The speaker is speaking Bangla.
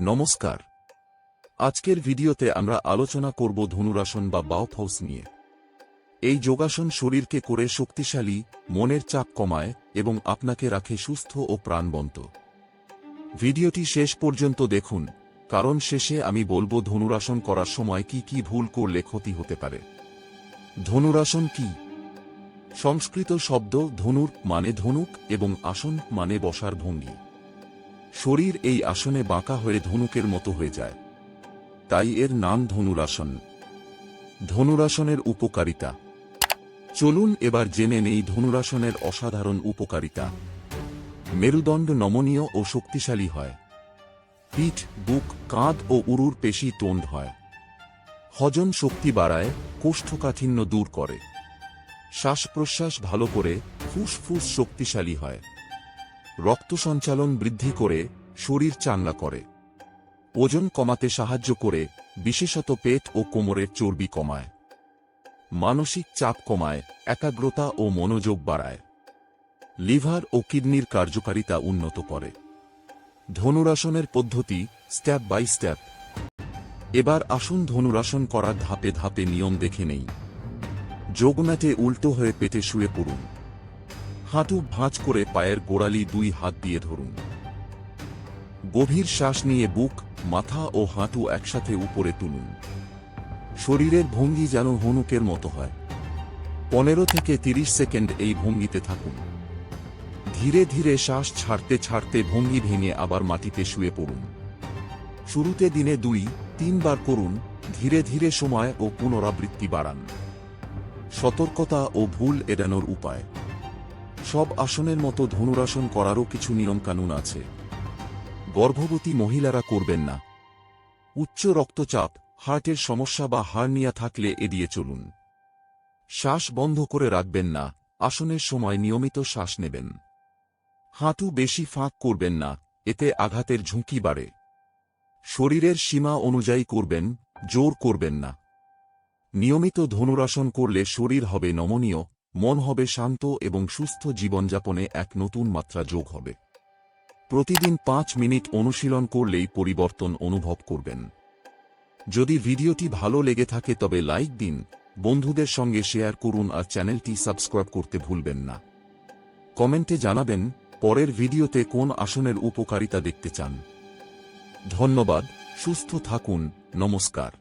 নমস্কার। আজকের ভিডিওতে আমরা আলোচনা করব ধনুরাসন বা বাউফাউস নিয়ে। এই যোগাসন শরীরকে করে শক্তিশালী, মনের চাপ কমায় এবং আপনাকে রাখে সুস্থ ও প্রাণবন্ত। ভিডিওটি শেষ পর্যন্ত দেখুন, কারণ শেষে আমি বলবো ধনুরাসন করার সময় কি কি ভুল করলে ক্ষতি হতে পারে। ধনুরাসন কি? সংস্কৃত শব্দ ধনুর মানে ধনুক এবং আসন মানে বসার ভঙ্গি। শরীর এই আসনে বাঁকা হয়ে ধনুকের মতো হয়ে যায়, তাই এর নাম ধনুরাসন। ধনুরাসনের উপকারিতা। চলুন এবার জেনে নেই ধনুরাসনের অসাধারণ উপকারিতা। মেরুদণ্ড নমনীয় ও শক্তিশালী হয়। পিঠ, বুক, কাঁধ ও উরুর পেশি টোন্ড হয়। হজম শক্তি বাড়ায়, কোষ্ঠকাঠিন্য দূর করে। শ্বাস প্রশ্বাস ভালো করে, ফুসফুস শক্তিশালী হয়। রক্ত সঞ্চালন বৃদ্ধি করে, শরীর চাঙ্গা করে। ওজন কমাতে সাহায্য করে, বিশেষত পেট ও কোমরের চর্বি কমায়। মানসিক চাপ কমায়, একাগ্রতা ও মনোযোগ বাড়ায়। লিভার ও কিডনির কার্যকারিতা উন্নত করে। ধনুরাসনের পদ্ধতি স্টেপ বাই স্টেপ। এবার আসুন ধনুরাসন করার ধাপে ধাপে নিয়ম দেখে নেই। যোগম্যাটে উল্টো হয়ে পেটে শুয়ে পড়ুন। হাঁটু ভাঁজ করে পায়ের গোড়ালি দুই হাত দিয়ে ধরুন। গভীর শ্বাস নিয়ে বুক, মাথা ও হাঁটু একসাথে উপরে তুলুন। শরীরের ভঙ্গি যেন হনুকের মতো হয়। 15 থেকে 30 সেকেন্ড এই ভঙ্গিতে থাকুন। ধীরে ধীরে শ্বাস ছাড়তে ছাড়তে ভঙ্গি ভেঙে আবার মাটিতে শুয়ে পড়ুন। শুরুতে দিনে 2-3 বার করুন, ধীরে ধীরে সময় ও পুনরাবৃত্তি বাড়ান। সতর্কতা ও ভুল এড়ানোর উপায়। সব আসনের মতো ধনুরাসন করারও কিছু নিয়মকানুন আছে। গর্ভবতী মহিলারা করবেন না। উচ্চ রক্তচাপ, হার্টের সমস্যা বা হার্নিয়া থাকলে এড়িয়ে চলুন। শ্বাস বন্ধ করে রাখবেন না, আসনের সময় নিয়মিত শ্বাস নেবেন। হাঁটু বেশি ফাঁক করবেন না, এতে আঘাতের ঝুঁকি বাড়ে। শরীরের সীমা অনুযায়ী করবেন, জোর করবেন না। নিয়মিত ধনুরাসন করলে শরীর হবে নমনীয়, মন হবে শান্ত এবং সুস্থ জীবনযাপনে এক নতুন মাত্রা যোগ হবে। প্রতিদিন 5 মিনিট অনুশীলন করলেই পরিবর্তন অনুভব করবেন। যদি ভিডিওটি ভালো লেগে থাকে তবে লাইক দিন, বন্ধুদের সঙ্গে শেয়ার করুন আর চ্যানেলটি সাবস্ক্রাইব করতে ভুলবেন না। কমেন্টে জানাবেন পরের ভিডিওতে কোন আসনের উপকারিতা দেখতে চান। ধন্যবাদ, সুস্থ থাকুন, নমস্কার।